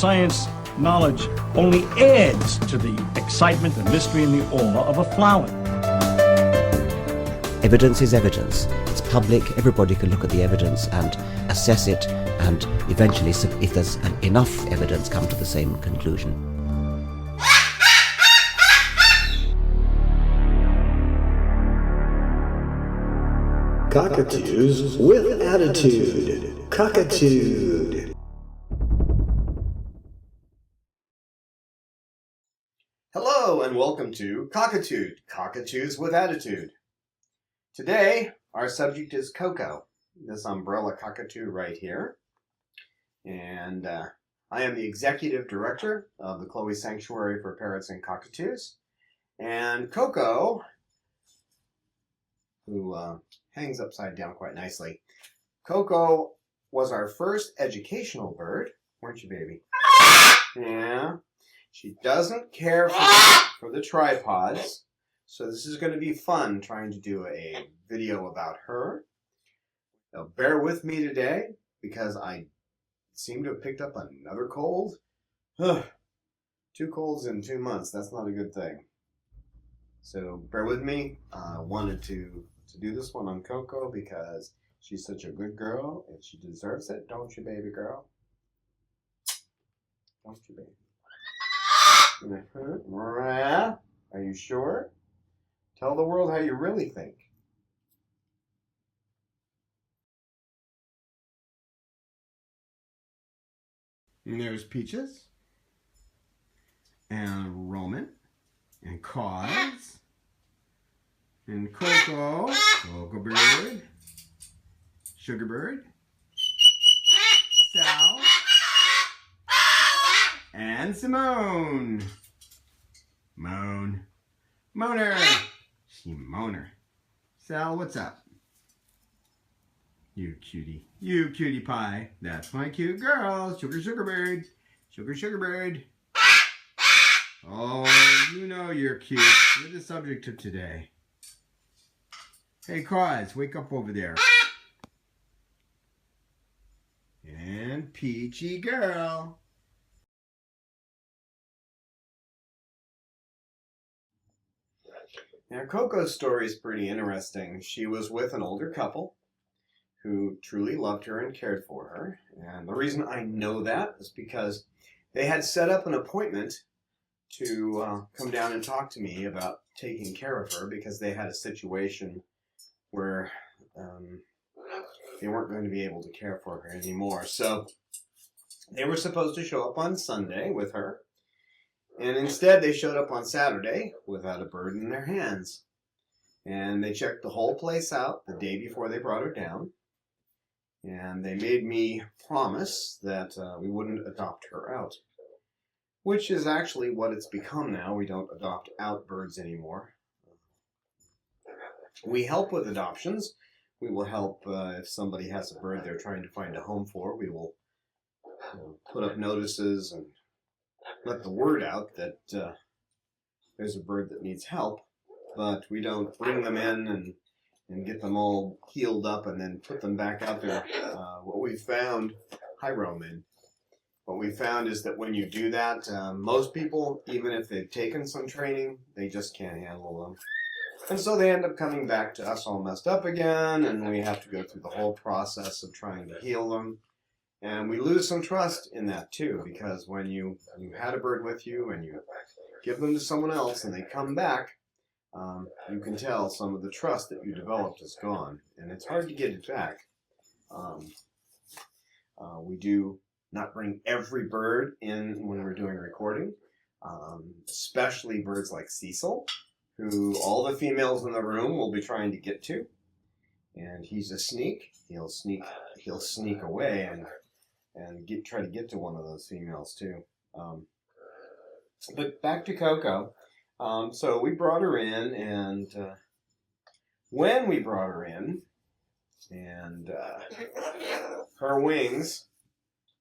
science knowledge only adds to the excitement, the mystery, and the awe of a flower. Evidence is evidence. It's public. Everybody can look at the evidence and assess it, and eventually, if there's enough evidence, come to the same conclusion. Cockatoos with attitude. Cockatude. Hello and welcome to Cockatude, Cockatoos with Attitude. Today, our subject is Coco, this umbrella cockatoo right here. And I am the executive director of the Chloe Sanctuary for Parrots and Cockatoos. And Coco, who hangs upside down quite nicely. Coco was our first educational bird, weren't you, baby? Yeah. She doesn't care for the tripods, so this is going to be fun trying to do a video about her. Now, bear with me today because I seem to have picked up another cold. 2 colds in 2 months, that's not a good thing. So bear with me. I wanted to do this one on Coco because she's such a good girl and she deserves it, don't you, baby girl? Don't you, baby? Are you sure? Tell the world how you really think. And there's Peaches, and Roman, and Cause, and Coco, Coco Bird, Sugar Bird, Sal, and Simone. Moaner. She moaner. Sal, what's up? You cutie pie. That's my cute girl. Sugar Bird. Sugar Bird. Oh, you know you're cute. You're the subject of today. Hey, Cause, wake up over there. And Peachy girl. Now, Coco's story is pretty interesting. She was with an older couple who truly loved her and cared for her. And the reason I know that is because they had set up an appointment to come down and talk to me about taking care of her because they had a situation where they weren't going to be able to care for her anymore. So they were supposed to show up on Sunday with her. And instead, they showed up on Saturday without a bird in their hands. And they checked the whole place out the day before they brought her down. And they made me promise that we wouldn't adopt her out. Which is actually what it's become now. We don't adopt out birds anymore. We help with adoptions. We will help if somebody has a bird they're trying to find a home for. We will put up notices and let the word out that there's a bird that needs help, but we don't bring them in and get them all healed up and then put them back out there. What we found, hi Roman, what we found is that when you do that, most people, even if they've taken some training, they just can't handle them. And so they end up coming back to us all messed up again, and we have to go through the whole process of trying to heal them. And we lose some trust in that too, because when you had a bird with you and you give them to someone else and they come back, you can tell some of the trust that you developed is gone. And it's hard to get it back. We do not bring every bird in when we're doing recording, especially birds like Cecil, who all the females in the room will be trying to get to. And he's a sneak. He'll sneak away and try to get to one of those females too. But back to Coco. So we brought her in, and when we brought her in, and her wings,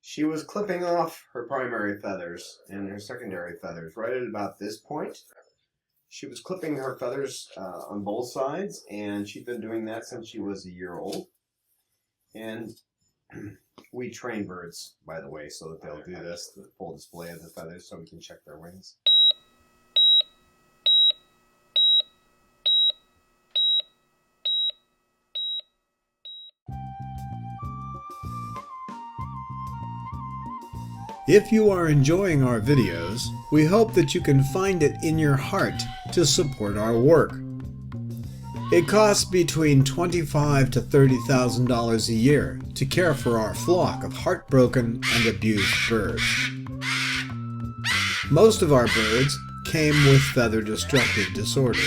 she was clipping off her primary feathers and her secondary feathers right at about this point. She was clipping her feathers on both sides, and she'd been doing that since she was a year old. And We train birds, by the way, so that they'll do this, the full display of the feathers, so we can check their wings. If you are enjoying our videos, we hope that you can find it in your heart to support our work. It costs between $25,000 to $30,000 a year to care for our flock of heartbroken and abused birds. Most of our birds came with feather destructive disorder.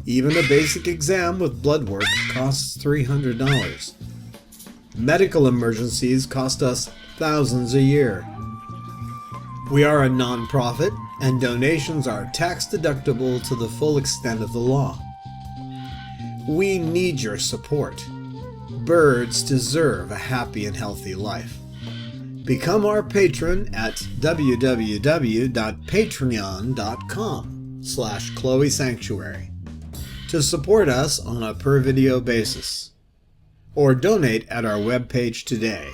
Even a basic exam with blood work costs $300. Medical emergencies cost us thousands a year. We are a non-profit, and donations are tax deductible to the full extent of the law. We need your support. Birds deserve a happy and healthy life. Become our patron at www.patreon.com/Chloe Sanctuary to support us on a per video basis, or donate at our webpage today.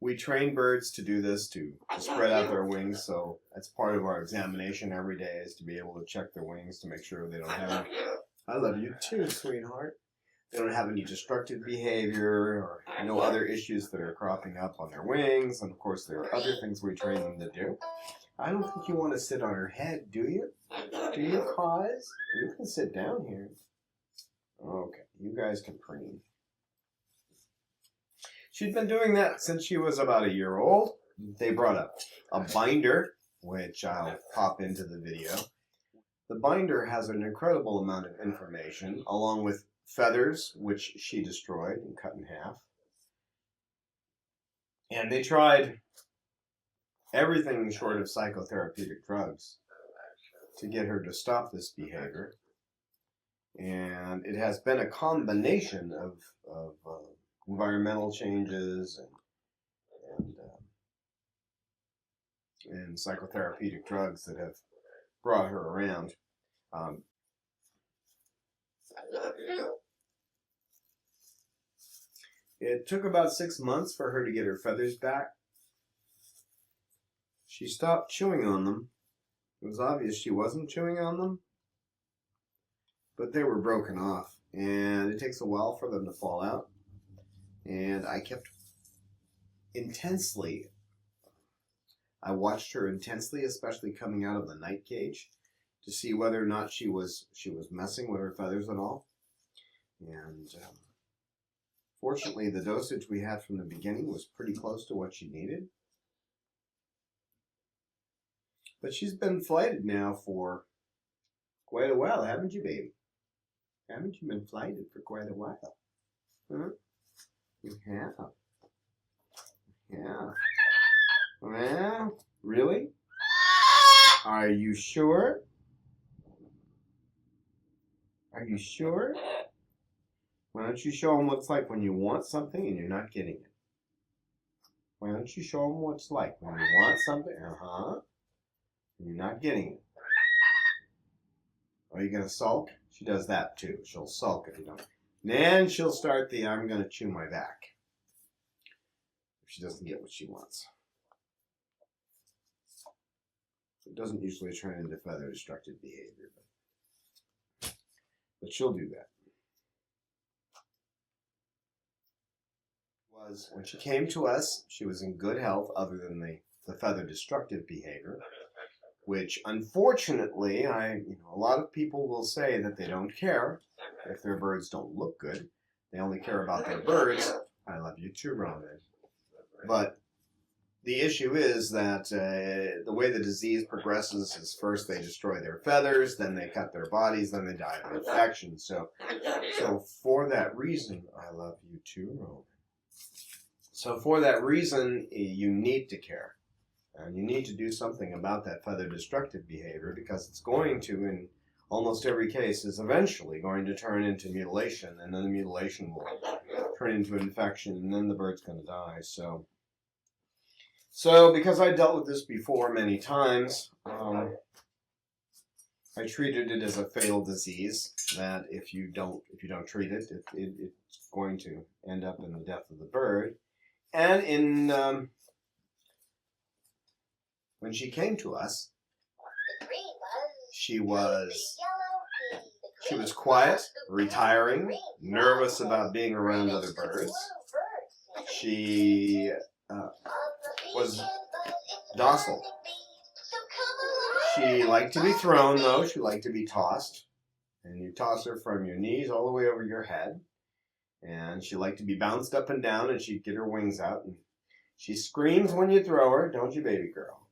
We train birds to do this, to spread out their wings, so that's part of our examination every day, is to be able to check their wings to make sure they don't have any. I love you too, sweetheart. They don't have any destructive behavior or no other issues that are cropping up on their wings, and of course there are other things we train them to do. I don't think you want to sit on her head, do you? Do you, Cause? You can sit down here. Okay, you guys can preen. She'd been doing that since she was about a year old. They brought up a binder, which I'll pop into the video. The binder has an incredible amount of information, along with feathers, which she destroyed and cut in half. And they tried everything short of psychotherapeutic drugs to get her to stop this behavior. And it has been a combination of environmental changes and psychotherapeutic drugs that have brought her around. It took about 6 months for her to get her feathers back. She stopped chewing on them. It was obvious she wasn't chewing on them, but they were broken off, and it takes a while for them to fall out. And I watched her intensely, especially coming out of the night cage, to see whether or not she was messing with her feathers at all. And fortunately, the dosage we had from the beginning was pretty close to what she needed. But she's been flighted now for quite a while, haven't you, baby? Haven't you been flighted for quite a while? Huh? You have. Yeah. Well, really? Are you sure? Are you sure? Why don't you show them what it's like when you want something and you're not getting it? Why don't you show them what it's like when you want something, and you're not getting it? Are you going to sulk? She does that too. She'll sulk if you don't. Then she'll start the I'm going to chew my back if she doesn't get what she wants. It doesn't usually turn into feather destructive behavior, but she'll do that. When she came to us, she was in good health other than the feather destructive behavior, which unfortunately, a lot of people will say that they don't care if their birds don't look good. They only care about their birds. I love you too, Roman. But the issue is that the way the disease progresses is first they destroy their feathers, then they cut their bodies, then they die of infection. So for that reason, I love you too, Roman. So for that reason, you need to care. And you need to do something about that feather destructive behavior, because it's going to, in almost every case, is eventually going to turn into mutilation, and then the mutilation will turn into infection, and then the bird's going to die. So because I dealt with this before many times, I treated it as a fatal disease that if you don't treat it, it's going to end up in the death of the bird. And when she came to us, she was quiet, retiring, nervous about being around other birds. She was docile. She liked to be thrown, though. She liked to be tossed. And you toss her from your knees all the way over your head. And she liked to be bounced up and down, and she'd get her wings out. And she screams when you throw her, don't you, baby girl?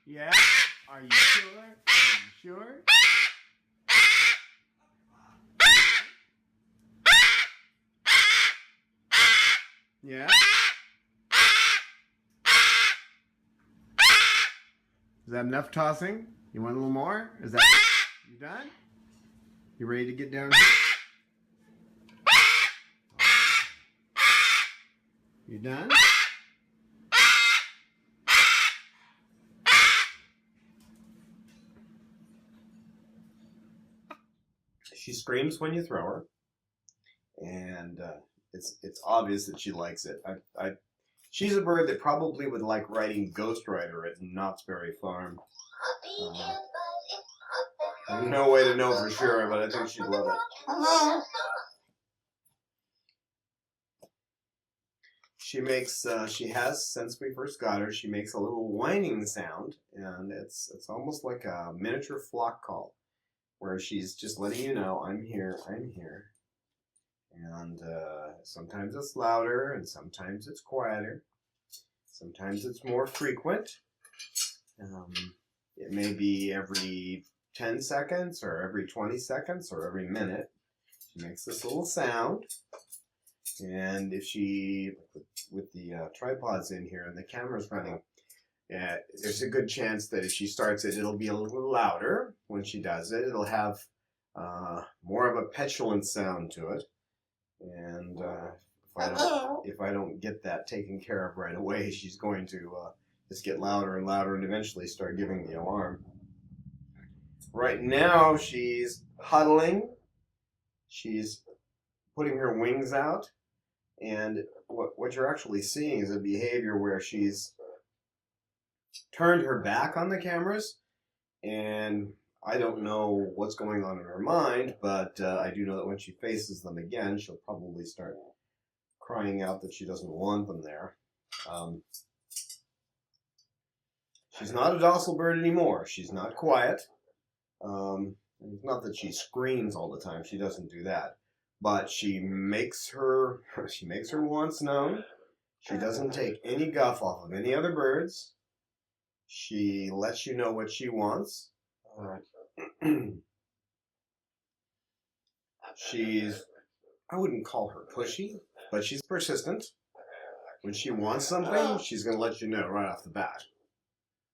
Yeah? Are you sure? Are you sure? Yeah? Is that enough tossing? You want a little more? Is that... You done? You ready to get down here? You done? She screams when you throw her, and it's obvious that she likes it. She's a bird that probably would like riding Ghost Rider at Knott's Berry Farm. No way to know for sure, but I think she'd love it. Hello. She has, since we first got her, she makes a little whining sound, and it's almost like a miniature flock call, where she's just letting you know, I'm here, I'm here. And sometimes it's louder, and sometimes it's quieter. Sometimes it's more frequent. It may be every 10 seconds, or every 20 seconds, or every minute. She makes this little sound. And if she, with the tripods in here and the camera's running, there's a good chance that if she starts it, it'll be a little louder when she does it. It'll have more of a petulant sound to it. And if I don't get that taken care of right away, she's going to just get louder and louder and eventually start giving the alarm. Right now, she's huddling. She's putting her wings out. And what you're actually seeing is a behavior where she's turned her back on the cameras, and I don't know what's going on in her mind, but I do know that when she faces them again, she'll probably start crying out that she doesn't want them there. She's not a docile bird anymore. She's not quiet. Not that she screams all the time. She doesn't do that. But she makes her wants known. She doesn't take any guff off of any other birds. She lets you know what she wants. I wouldn't call her pushy, but she's persistent. When she wants something, she's going to let you know right off the bat.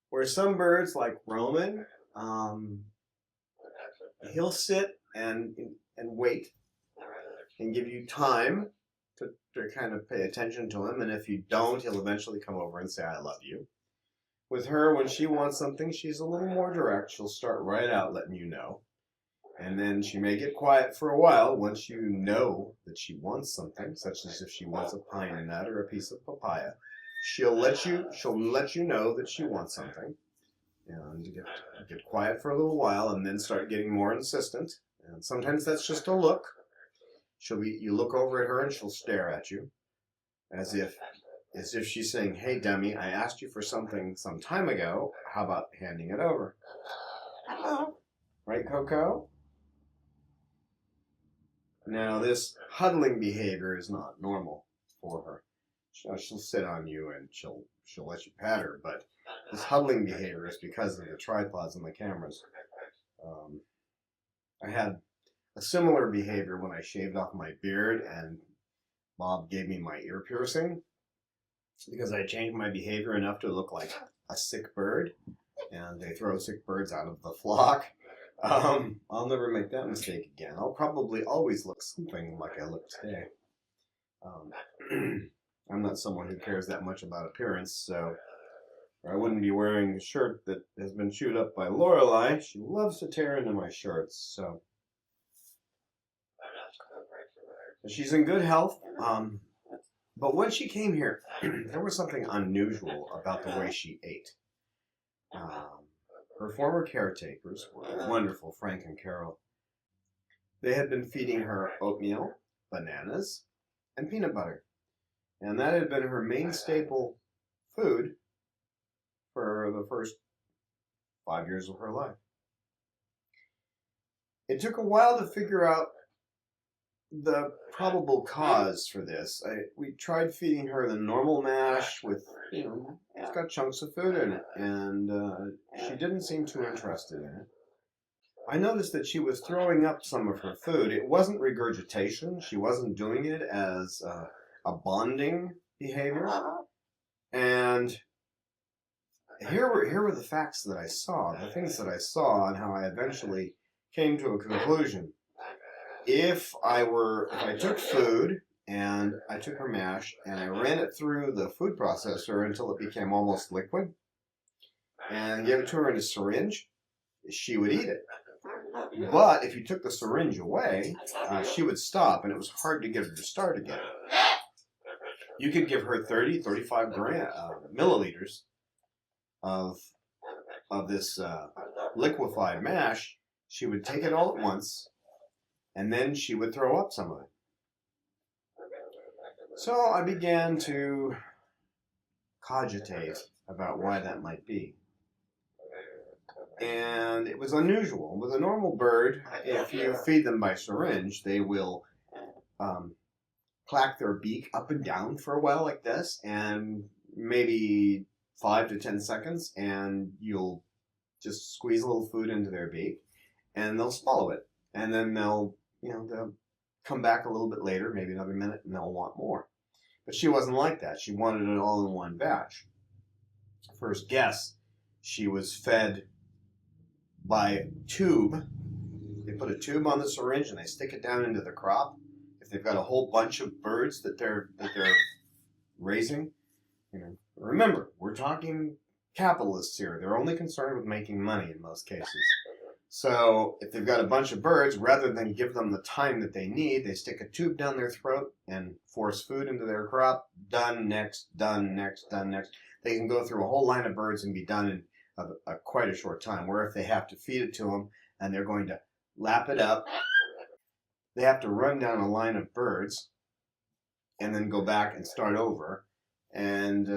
Whereas some birds, like Roman, he'll sit and wait and give you time to kind of pay attention to him. And if you don't, he'll eventually come over and say, I love you. With her, when she wants something, she's a little more direct. She'll start right out letting you know. And then she may get quiet for a while once you know that she wants something, such as if she wants a pine nut or a piece of papaya. She'll let you know that she wants something. And get quiet for a little while and then start getting more insistent. And sometimes that's just a look. You look over at her and she'll stare at you as if she's saying, hey, dummy, I asked you for something some time ago. How about handing it over? Hello. Right, Coco? Now, this huddling behavior is not normal for her. She'll sit on you and she'll let you pat her, but this huddling behavior is because of the tripods and the cameras. I had a similar behavior when I shaved off my beard and Bob gave me my ear piercing because I changed my behavior enough to look like a sick bird, and they throw sick birds out of the flock. I'll never make that mistake again. I'll probably always look something like I look today. I'm not someone who cares that much about appearance, so I wouldn't be wearing a shirt that has been chewed up by Lorelei. She loves to tear into my shirts, so she's in good health. But when she came here, there was something unusual about the way she ate. Her former caretakers were wonderful, Frank and Carol. They had been feeding her oatmeal, bananas, and peanut butter. And that had been her main staple food for the first 5 years of her life. It took a while to figure out the probable cause for this. We tried feeding her the normal mash with, it's got chunks of food in it, and she didn't seem too interested in it. I noticed that she was throwing up some of her food. It wasn't regurgitation. She wasn't doing it as a bonding behavior. And here were the facts that I saw, the things that I saw, and how I eventually came to a conclusion. If I took food and I took her mash and I ran it through the food processor until it became almost liquid and gave it to her in a syringe, she would eat it. But if you took the syringe away, she would stop, and it was hard to get her to start again. You could give her 30, 35 milliliters of this liquefied mash. She would take it all at once, and then she would throw up some of it. So I began to cogitate about why that might be. And it was unusual. With a normal bird, if you feed them by syringe, they will clack their beak up and down for a while like this, and maybe 5 to 10 seconds, and you'll just squeeze a little food into their beak, and they'll swallow it. And then they'll come back a little bit later, maybe another minute, and they'll want more. But she wasn't like that. She wanted it all in one batch. First guess, she was fed by tube. They put a tube on the syringe and they stick it down into the crop. If they've got a whole bunch of birds that they're raising, remember, we're talking capitalists here. They're only concerned with making money in most cases. So if they've got a bunch of birds, rather than give them the time that they need, they stick a tube down their throat and force food into their crop. Done, next, done, next, done, next. They can go through a whole line of birds and be done in quite a short time. Where if they have to feed it to them and they're going to lap it up, they have to run down a line of birds and then go back and start over. And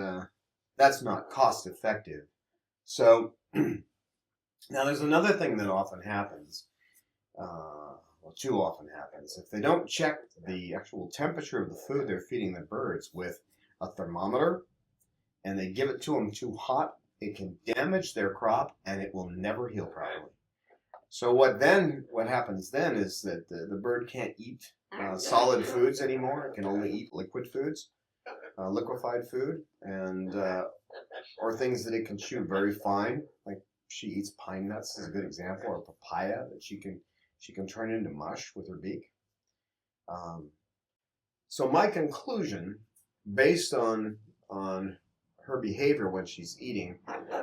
that's not cost effective. So now there's another thing that often happens, too often happens. If they don't check the actual temperature of the food they're feeding the birds with a thermometer, and they give it to them too hot, it can damage their crop and it will never heal properly. So what happens then is that the bird can't eat solid foods anymore. It can only eat liquid foods, liquefied food, and or things that it can chew very fine. Like she eats pine nuts is a good example, or papaya that she can turn into mush with her beak. So my conclusion, based on her behavior when she's eating,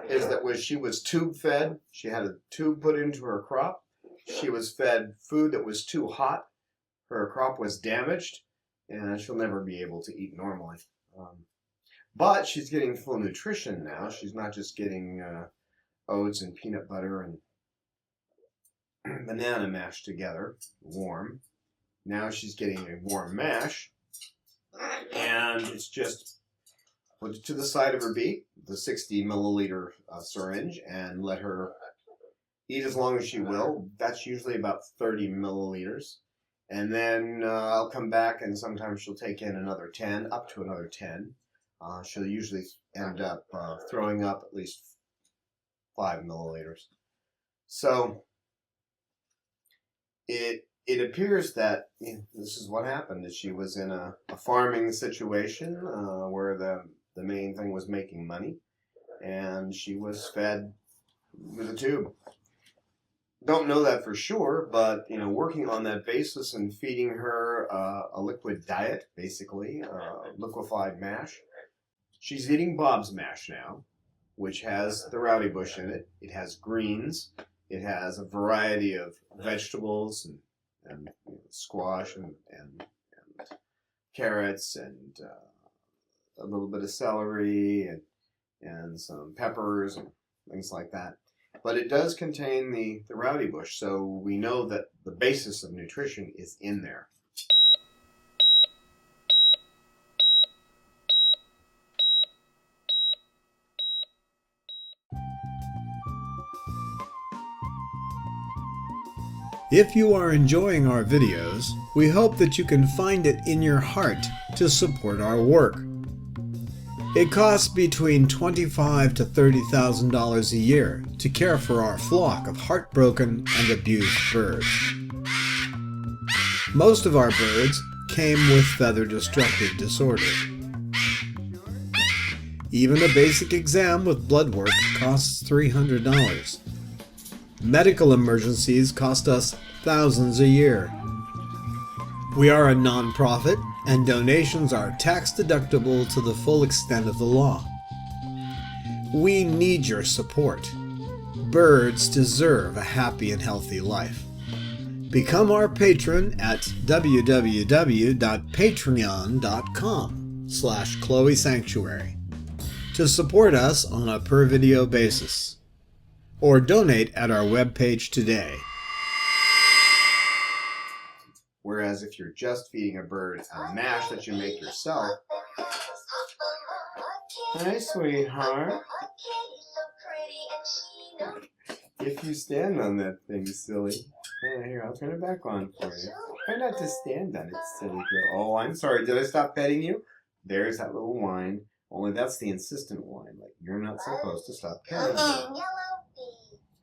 is that when she was tube fed, she had a tube put into her crop. She was fed food that was too hot. Her crop was damaged, and she'll never be able to eat normally. But she's getting full nutrition now. She's not just getting oats and peanut butter and banana mash together, warm. Now she's getting a warm mash, and it's just put it to the side of her beak, the 60 milliliter syringe, and let her eat as long as she will. That's usually about 30 milliliters. And then I'll come back, and sometimes she'll take in another 10, up to another 10. She'll usually end up throwing up at least 5 milliliters. So it appears that this is what happened, is she was in a farming situation where the main thing was making money, and she was fed with a tube. Don't know that for sure, but working on that basis and feeding her a liquid diet, basically, liquefied mash. She's eating Bob's mash now, which has the rowdy bush in it. It has greens. It has a variety of vegetables and squash and carrots and a little bit of celery and some peppers and things like that. But it does contain the rowdy bush, so we know that the basis of nutrition is in there. If you are enjoying our videos, we hope that you can find it in your heart to support our work. It costs between $25,000 to $30,000 a year to care for our flock of heartbroken and abused birds. Most of our birds came with feather-destructive disorder. Even a basic exam with blood work costs $300. Medical emergencies cost us thousands a year. We are a non-profit, and donations are tax-deductible to the full extent of the law. We need your support. Birds deserve a happy and healthy life. Become our patron at www.patreon.com/Chloe Sanctuary to support us on a per-video basis, or donate at our webpage today. Whereas if you're just feeding a bird a mash that you make yourself. Hi, sweetheart. If you stand on that thing, silly. Here, I'll turn it back on for you. Try not to stand on it, silly girl. Oh, I'm sorry. Did I stop petting you? There's that little whine. Only that's the insistent whine. Like, you're not supposed to stop petting me.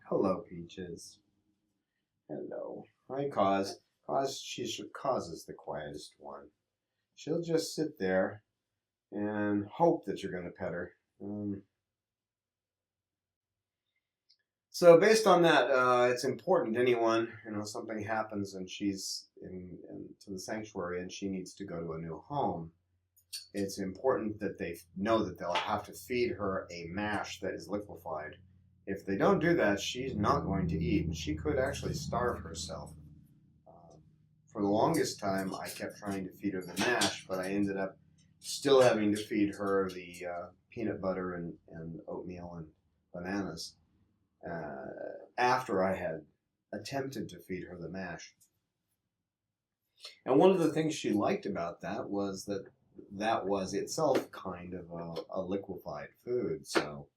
Hello, Peaches. Hello. Hi, Cause. Cause is the quietest one. She'll just sit there and hope that you're going to pet her. So based on that, it's important anyone, something happens and she's to the sanctuary and she needs to go to a new home. It's important that they know that they'll have to feed her a mash that is liquefied. If they don't do that, she's not going to eat, and she could actually starve herself. For the longest time, I kept trying to feed her the mash, but I ended up still having to feed her the peanut butter and oatmeal and bananas after I had attempted to feed her the mash. And one of the things she liked about that was that was itself kind of a liquefied food, so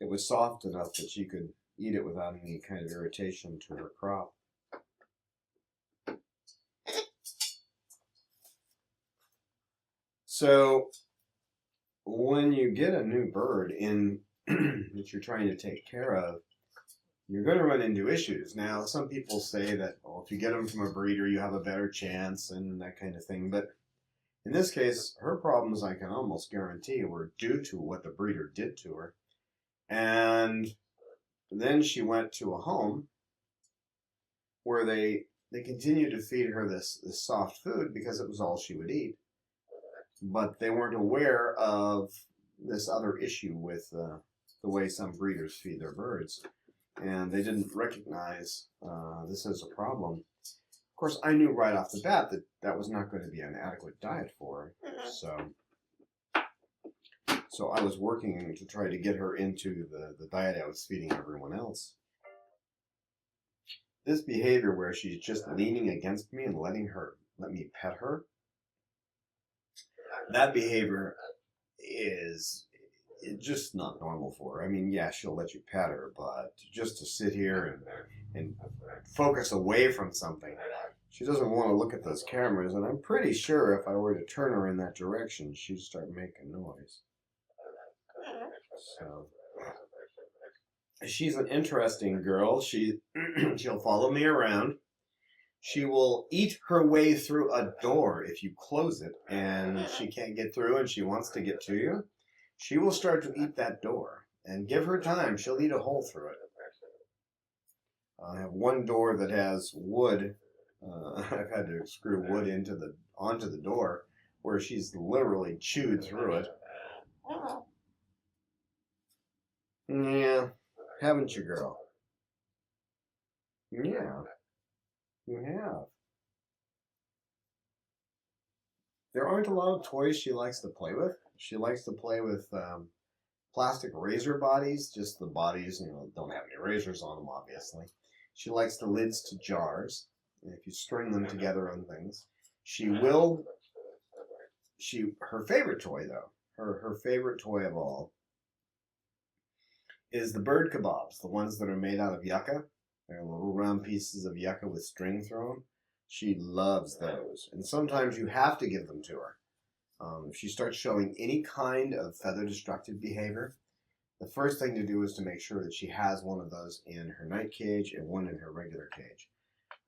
it was soft enough that she could eat it without any kind of irritation to her crop. So when you get a new bird in that you're trying to take care of, you're going to run into issues. Now, some people say that, if you get them from a breeder, you have a better chance and that kind of thing. But in this case, her problems, I can almost guarantee, were due to what the breeder did to her. And then she went to a home where they continued to feed her this soft food because it was all she would eat. But they weren't aware of this other issue with the way some breeders feed their birds. And they didn't recognize this as a problem. Of course, I knew right off the bat that was not going to be an adequate diet for her. So I was working to try to get her into the diet I was feeding everyone else. This behavior where she's just leaning against me and let me pet her, that behavior is just not normal for her. I mean, yeah, she'll let you pet her, but just to sit here and focus away from something, she doesn't want to look at those cameras, and I'm pretty sure if I were to turn her in that direction, she'd start making noise. So she's an interesting girl. She'll follow me around. She will eat her way through a door if you close it and she can't get through and she wants to get to you. She will start to eat that door, and give her time. She'll eat a hole through it. I have one door that has wood. I've had to screw wood onto the door where she's literally chewed through it. Yeah, haven't you, girl? Yeah, you have. There aren't a lot of toys she likes to play with. She likes to play with plastic razor bodies, just the bodies, don't have any razors on them, obviously. She likes the lids to jars. If you string them together on things, her favorite toy, though, her favorite toy of all is the bird kebabs, the ones that are made out of yucca. They're little round pieces of yucca with string through them. She loves those, and sometimes you have to give them to her. If she starts showing any kind of feather destructive behavior, the first thing to do is to make sure that she has one of those in her night cage and one in her regular cage.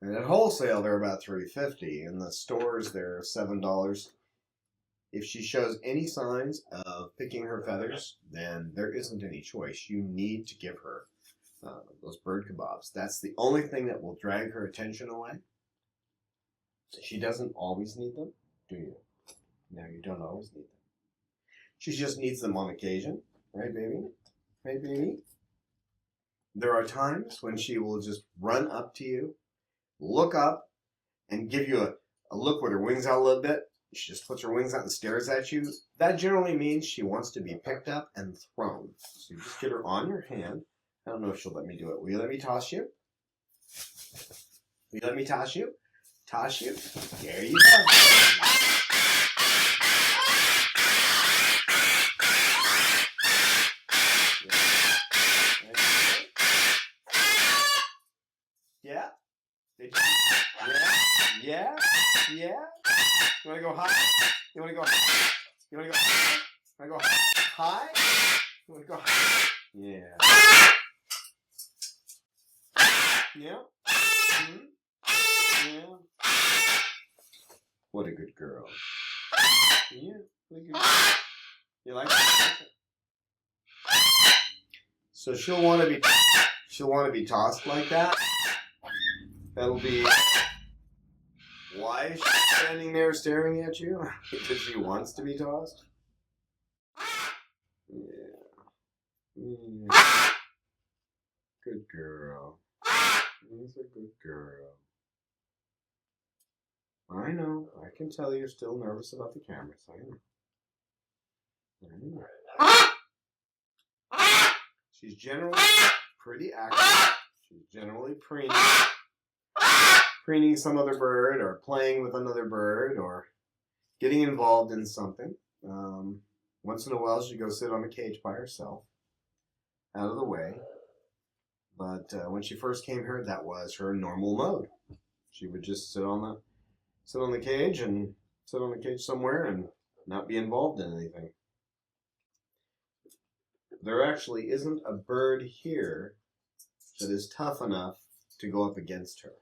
And at wholesale, they're about $3.50. In the stores, they're $7. If she shows any signs of picking her feathers, then there isn't any choice. You need to give her those bird kebabs. That's the only thing that will drag her attention away. She doesn't always need them, do you? No, you don't always need them. She just needs them on occasion. Right, baby? Right, baby? There are times when she will just run up to you, look up, and give you a look with her wings out a little bit. She just puts her wings out and stares at you. That generally means she wants to be picked up and thrown. So you just get her on your hand. I don't know if she'll let me do it. Will you let me toss you? Will you let me toss you? Toss you? There you go. Yeah? Yeah? Yeah? You want to go high? You want to go high? You want to go high? You want to go high? You want to go high? Yeah. Yeah? Mm-hmm. Yeah. What a good girl. Yeah, what a good girl. You like it? So she'll want to be tossed like that. That'll be why she's standing there staring at you? Because she wants to be tossed? Yeah. Good girl. She's a good girl. I know. I can tell you're still nervous about the cameras. I know. She's generally pretty active. She's generally preening some other bird or playing with another bird or getting involved in something. Once in a while she'd go sit on a cage by herself, out of the way. But when she first came here, that was her normal mode. She would just sit on the cage and sit on the cage somewhere and not be involved in anything. There actually isn't a bird here that is tough enough to go up against her.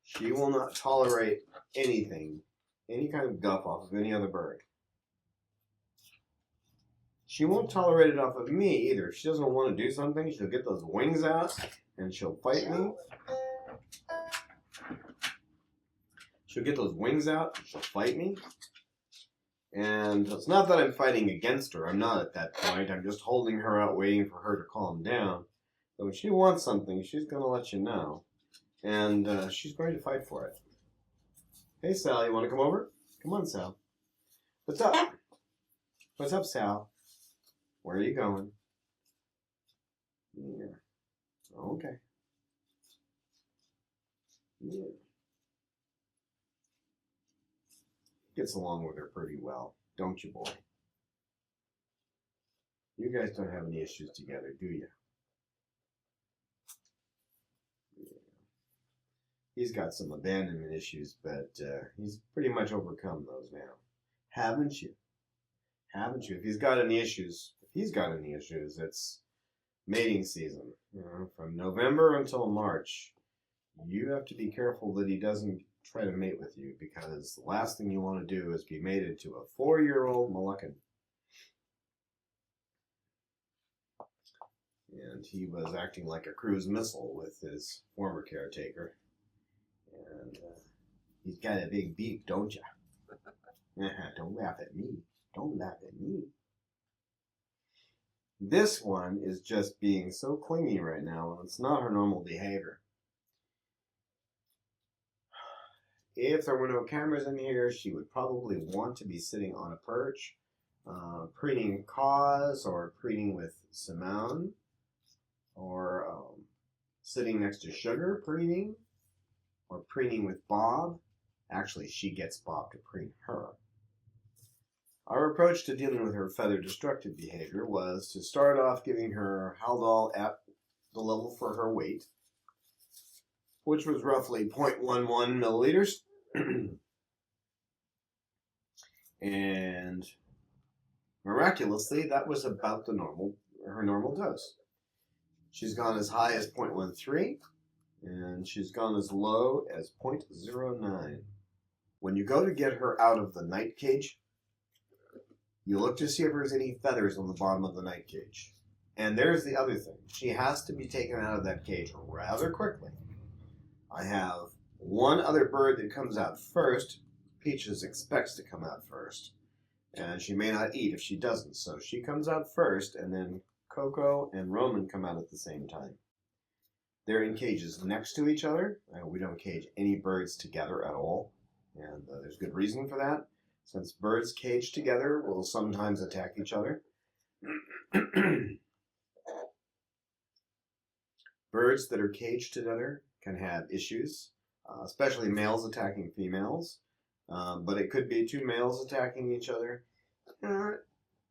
She will not tolerate anything, any kind of guff off of any other bird. She won't tolerate it off of me either. If she doesn't want to do something, she'll get those wings out and she'll fight me. She'll get those wings out and she'll fight me. And it's not that I'm fighting against her. I'm not at that point. I'm just holding her out, waiting for her to calm down. But when she wants something, she's going to let you know. And she's going to fight for it. Hey, Sal, you want to come over? Come on, Sal. What's up? What's up, Sal? Where are you going? Yeah. Okay. Yeah. Gets along with her pretty well, don't you, boy? You guys don't have any issues together, do you? Yeah. He's got some abandonment issues, but he's pretty much overcome those now. Haven't you? Haven't you? If he's got any issues, it's mating season. From November until March, you have to be careful that he doesn't try to mate with you, because the last thing you want to do is be mated to a 4-year-old Moluccan. and he was acting like a cruise missile with his former caretaker. And he's got a big beak, don't ya? Don't laugh at me. Don't laugh at me. This one is just being so clingy right now, and it's not her normal behavior. If there were no cameras in here, she would probably want to be sitting on a perch, preening Cause, or preening with Simone, or sitting next to Sugar preening, or preening with Bob. Actually, she gets Bob to preen her. Our approach to dealing with her feather destructive behavior was to start off giving her Haldol at the level for her weight, which was roughly 0.11 milliliters. And miraculously, that was about her normal dose. She's gone as high as 0.13, and she's gone as low as 0.09. When you go to get her out of the night cage, you look to see if there's any feathers on the bottom of the night cage. And there's the other thing. She has to be taken out of that cage rather quickly. I have one other bird that comes out first. Peaches expects to come out first. And she may not eat if she doesn't. So she comes out first, and then Coco and Roman come out at the same time. They're in cages next to each other. We don't cage any birds together at all. And there's good reason for that. Since birds caged together will sometimes attack each other. Birds that are caged together can have issues, especially males attacking females. But it could be two males attacking each other.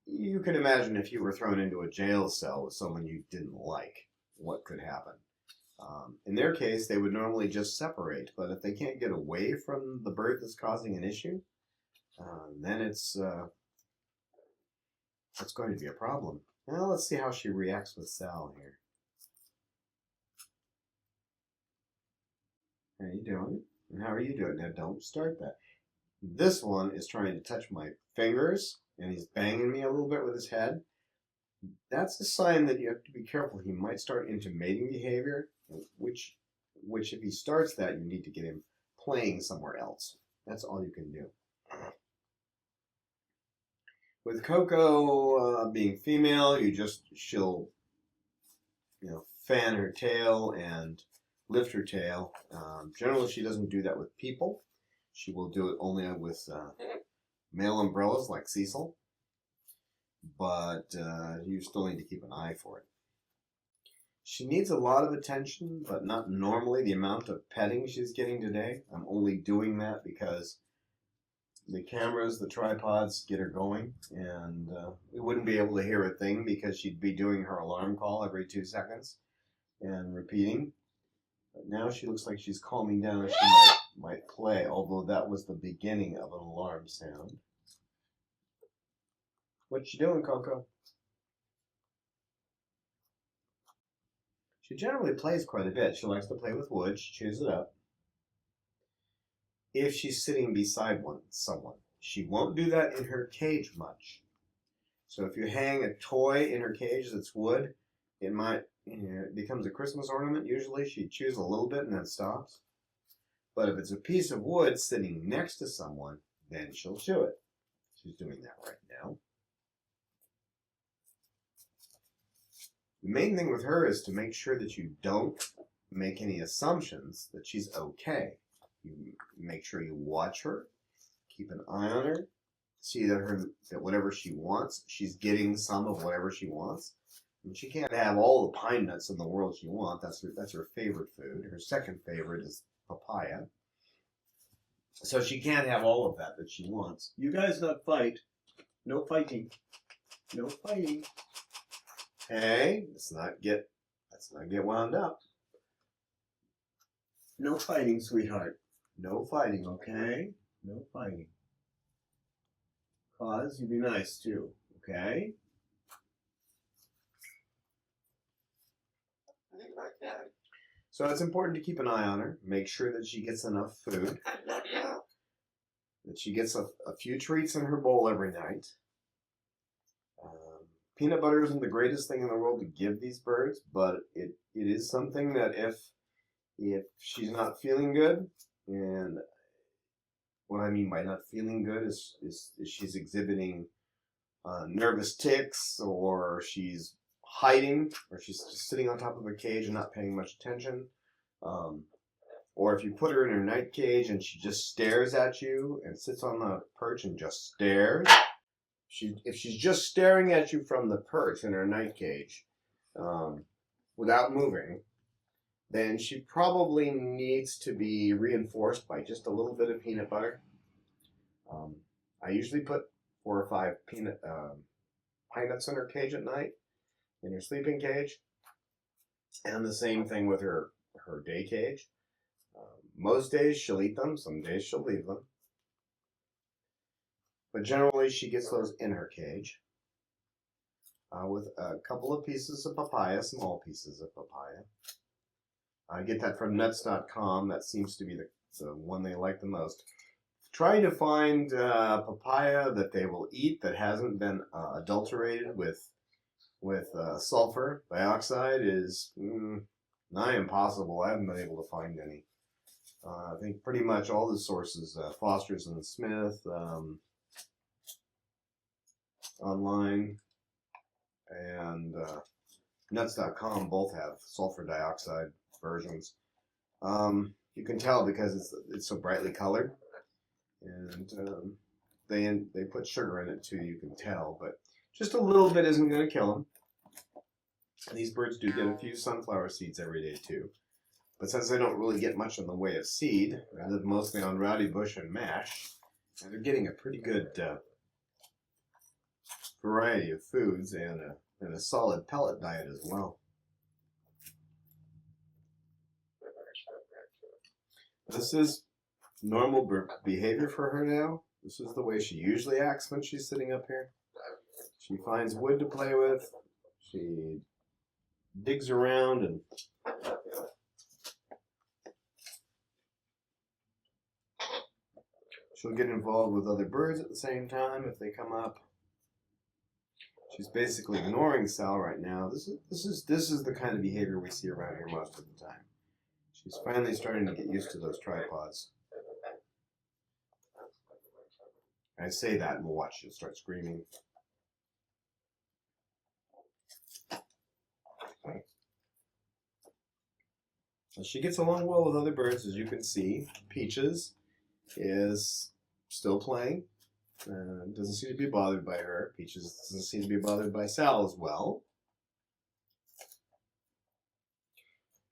You can imagine if you were thrown into a jail cell with someone you didn't like, what could happen. In their case, they would normally just separate. But if they can't get away from the bird that's causing an issue, then it's going to be a problem. Now let's see how she reacts with Sal here. How are you doing? And how are you doing? Now don't start that. This one is trying to touch my fingers, and he's banging me a little bit with his head. That's a sign that you have to be careful. He might start into mating behavior, which if he starts that, you need to get him playing somewhere else. That's all you can do. With Coco being female, she'll fan her tail and lift her tail. Generally, she doesn't do that with people. She will do it only with male umbrellas like Cecil. But you still need to keep an eye for it. She needs a lot of attention, but not normally the amount of petting she's getting today. I'm only doing that because the cameras, the tripods get her going, and we wouldn't be able to hear a thing because she'd be doing her alarm call every 2 seconds and repeating. But now she looks like she's calming down. She might play, although that was the beginning of an alarm sound. What you doing, Coco? She generally plays quite a bit. She likes to play with wood. She chews it up. If she's sitting beside someone. She won't do that in her cage much. So if you hang a toy in her cage that's wood, it might, it becomes a Christmas ornament. Usually she chews a little bit and then stops. But if it's a piece of wood sitting next to someone, then she'll chew it. She's doing that right now. The main thing with her is to make sure that you don't make any assumptions that she's okay. You make sure you watch her, keep an eye on her, see that whatever she wants, she's getting some of whatever she wants. And she can't have all the pine nuts in the world she wants. That's her favorite food. Her second favorite is papaya. So she can't have all of that she wants. You guys not fight. No fighting. No fighting. Hey, let's not get wound up. No fighting, sweetheart. No fighting, okay? No fighting. Cause, you be nice too, okay? So it's important to keep an eye on her. Make sure that she gets enough food. That she gets a few treats in her bowl every night. peanut butter isn't the greatest thing in the world to give these birds, but it is something that if she's not feeling good, and what I mean by not feeling good is she's exhibiting nervous tics, or she's hiding, or she's just sitting on top of a cage and not paying much attention, or if you put her in her night cage and she just stares at you and sits on the perch and just stares. If she's just staring at you from the perch in her night cage, without moving, then she probably needs to be reinforced by just a little bit of peanut butter. I usually put 4 or 5 pine nuts in her cage at night, in her sleeping cage, and the same thing with her day cage. Most days she'll eat them, some days she'll leave them. But generally she gets those in her cage with a couple of pieces of papaya, small pieces of papaya. I get that from nuts.com. That seems to be the one they like the most. Try to find papaya that they will eat that hasn't been adulterated with sulfur dioxide is nigh impossible. I haven't been able to find any. I think pretty much all the sources, Foster's and Smith, online, and nuts.com both have sulfur dioxide versions. You can tell because it's so brightly colored, and they put sugar in it too. You can tell, but just a little bit isn't going to kill them. These birds do get a few sunflower seeds every day too, but since they don't really get much in the way of seed, they live mostly on rowdy bush and mash, and they're getting a pretty good variety of foods and a solid pellet diet as well. This is normal behavior for her now. This is the way she usually acts when she's sitting up here. She finds wood to play with. She digs around and she'll get involved with other birds at the same time if they come up. She's basically ignoring Sal right now. This is the kind of behavior we see around here most of the time. She's finally starting to get used to those tripods. I say that and we'll watch. She'll start screaming. So she gets along well with other birds, as you can see. Peaches is still playing. Doesn't seem to be bothered by her. Peaches doesn't seem to be bothered by Sal as well.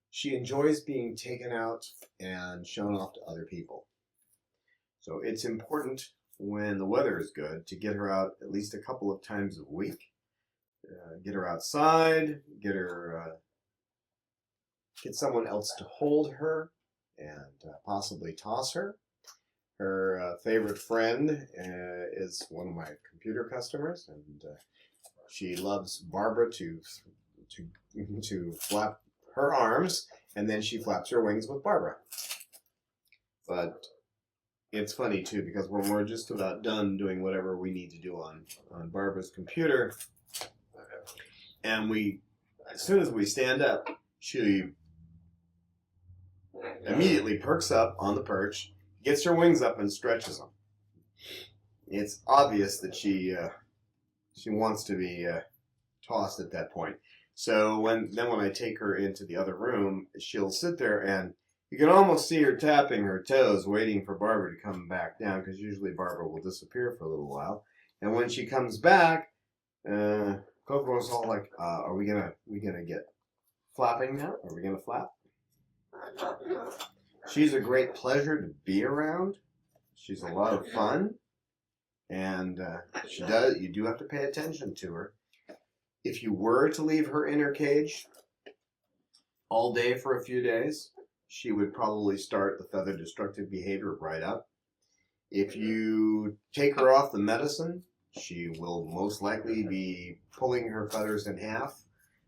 She enjoys being taken out and shown off to other people. So it's important when the weather is good to get her out at least a couple of times a week. Get her outside, get someone else to hold her and possibly toss her. Her favorite friend is one of my computer customers, and she loves Barbara to flap her arms, and then she flaps her wings with Barbara. But it's funny too, because when we're just about done doing whatever we need to do on Barbara's computer, and as soon as we stand up, she immediately perks up on the perch, gets her wings up and stretches them. It's obvious that she wants to be tossed at that point. So when I take her into the other room, she'll sit there and you can almost see her tapping her toes, waiting for Barbara to come back down, because usually Barbara will disappear for a little while. And when she comes back, Coco's all like, "Are we gonna get flapping now? Are we gonna flap?" She's a great pleasure to be around. She's a lot of fun, and you do have to pay attention to her. If you were to leave her in her cage all day for a few days, she would probably start the feather destructive behavior right up. If you take her off the medicine, she will most likely be pulling her feathers in half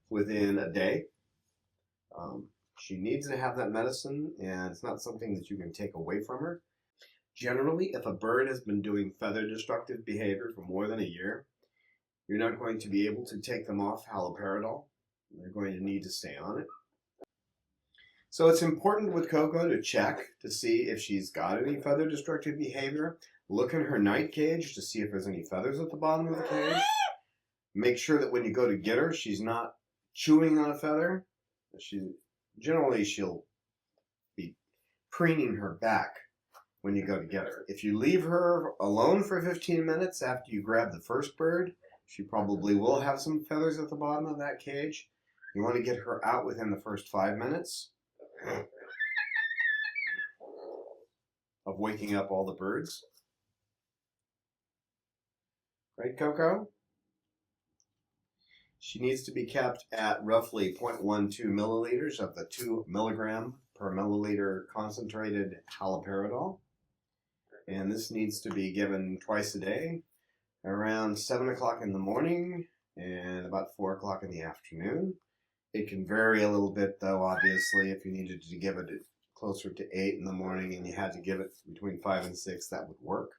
within a day. She needs to have that medicine, and it's not something that you can take away from her. Generally, if a bird has been doing feather destructive behavior for more than a year, You're not going to be able to take them off haloperidol. They're going to need to stay on it. So it's important with Coco to check to see if she's got any feather destructive behavior. Look in her night cage to see if there's any feathers at the bottom of the cage. Make sure that when you go to get her, she's not chewing on a feather. She'll be preening her back when you go to get her. If you leave her alone for 15 minutes after you grab the first bird, she probably will have some feathers at the bottom of that cage. You want to get her out within the first 5 minutes of waking up all the birds. Right, Coco? She needs to be kept at roughly 0.12 milliliters of the 2 milligram per milliliter concentrated haloperidol. And this needs to be given twice a day, around 7 o'clock in the morning and about 4 o'clock in the afternoon. It can vary a little bit, though, obviously. If you needed to give it closer to 8 in the morning and you had to give it between 5 and 6, that would work.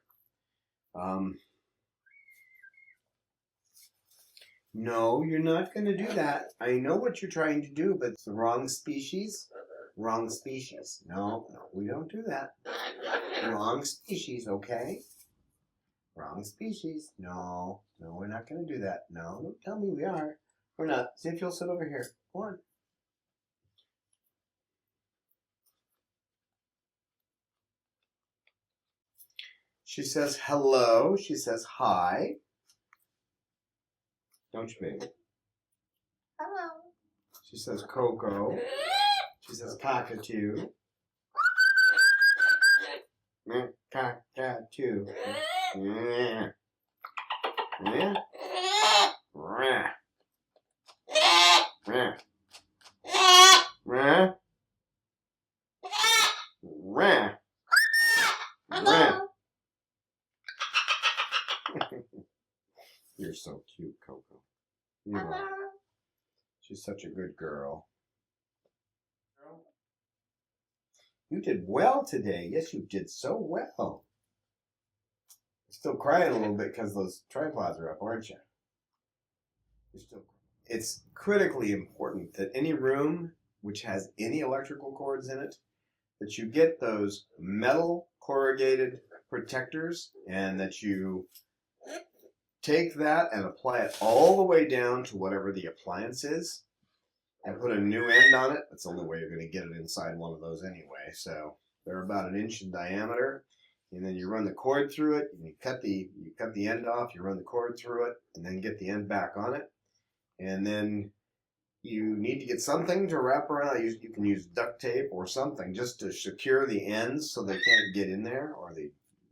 No, you're not going to do that. I know what you're trying to do, but it's the wrong species. Wrong species. No, we don't do that. Wrong species, okay? Wrong species. No, we're not going to do that. No, don't tell me we are. We're not. See if you'll sit over here. Go on. She says hello. She says hi. Don't you, baby? Hello. She says Coco. She says cockatoo. Cockatoo. Yeah. Yeah. Rah. Rah. Rah. Rah. Hello. You're so cute, Coco. You are. Hello. She's such a good girl. You did well today. Yes, you did so well. You're still crying a little bit because those tripods are up, aren't you? You're still. It's critically important that any room which has any electrical cords in it, that you get those metal corrugated protectors and that you take that and apply it all the way down to whatever the appliance is and put a new end on it. That's the only way you're going to get it inside one of those anyway. So they're about 1 inch in diameter, and then you run the cord through it, and you cut the end off, you run the cord through it, and then get the end back on it. And then you need to get something to wrap around. You can use duct tape or something just to secure the ends so they can't get in there, or they're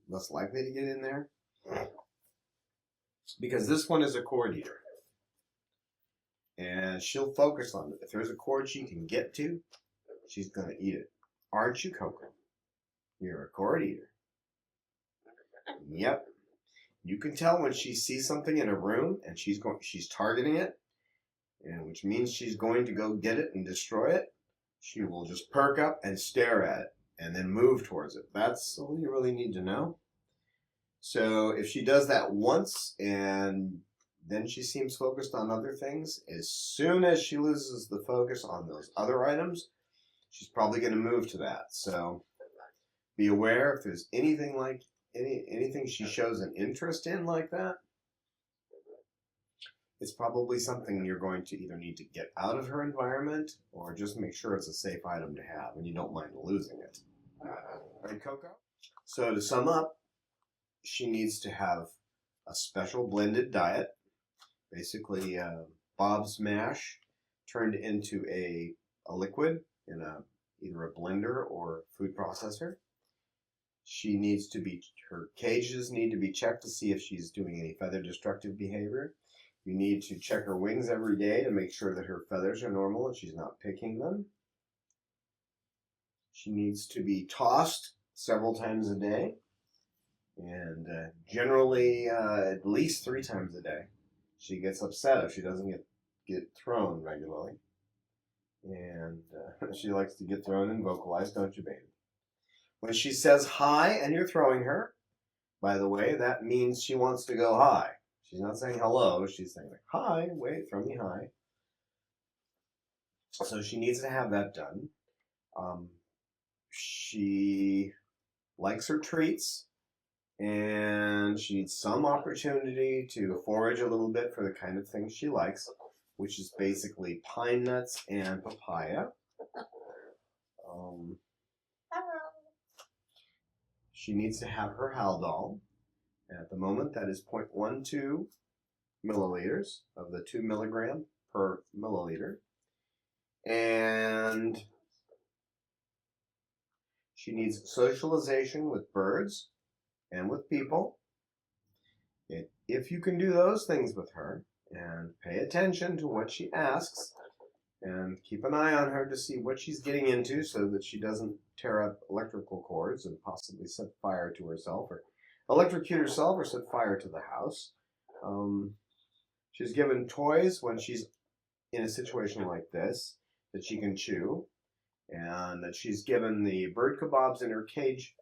less likely to get in there. Because this one is a cord eater. And she'll focus on it. If there's a cord she can get to, she's going to eat it. Aren't you, Coco? You're a cord eater. Yep. You can tell when she sees something in a room and she's targeting it, and which means she's going to go get it and destroy it. She will just perk up and stare at it and then move towards it. That's all you really need to know. So if she does that once and then she seems focused on other things, as soon as she loses the focus on those other items, she's probably going to move to that. So be aware if there's anything like anything she shows an interest in like that, it's probably something you're going to either need to get out of her environment or just make sure it's a safe item to have and you don't mind losing it. Right, Coco? So to sum up, she needs to have a special blended diet, basically Bob's mash turned into a liquid in either a blender or food processor. She needs to be, her cages need to be checked to see if she's doing any feather destructive behavior. You need to check her wings every day to make sure that her feathers are normal and she's not picking them. She needs to be tossed several times a day, and generally at least 3 times a day. She gets upset if she doesn't get thrown regularly, and she likes to get thrown and vocalize, don't you, baby? When she says hi and you're throwing her, by the way, that means she wants to go high. She's not saying hello. She's saying like, hi, wait, throw me hi. So she needs to have that done. She likes her treats, and she needs some opportunity to forage a little bit for the kind of things she likes, which is basically pine nuts and papaya. Hello. She needs to have her Haldol. And at the moment, that is 0.12 milliliters of the 2 milligram per milliliter. And she needs socialization with birds and with people. If you can do those things with her and pay attention to what she asks and keep an eye on her to see what she's getting into so that she doesn't tear up electrical cords and possibly set fire to herself or electrocute herself or set fire to the house. She's given toys when she's in a situation like this that she can chew, and that she's given the bird kebabs in her cage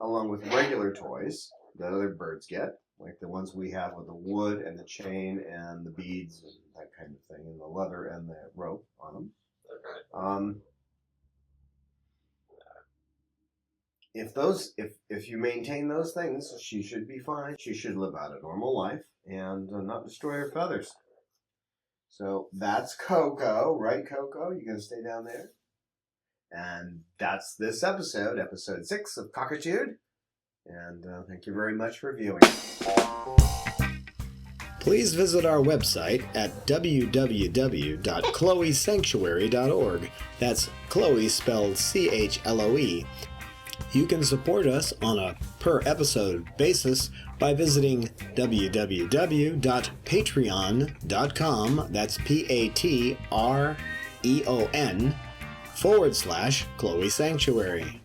along with regular toys that other birds get, like the ones we have with the wood and the chain and the beads and that kind of thing, and the leather and the rope on them. If you maintain those things, she should be fine. She should live out a normal life and not destroy her feathers. So that's Coco, right, Coco? You gonna stay down there? And that's this episode, episode 6 of Cockatude. And thank you very much for viewing. Please visit our website at www.chloesanctuary.org. That's Chloe spelled CHLOE. You can support us on a per-episode basis by visiting www.patreon.com, that's Patreon, /Chloe Sanctuary.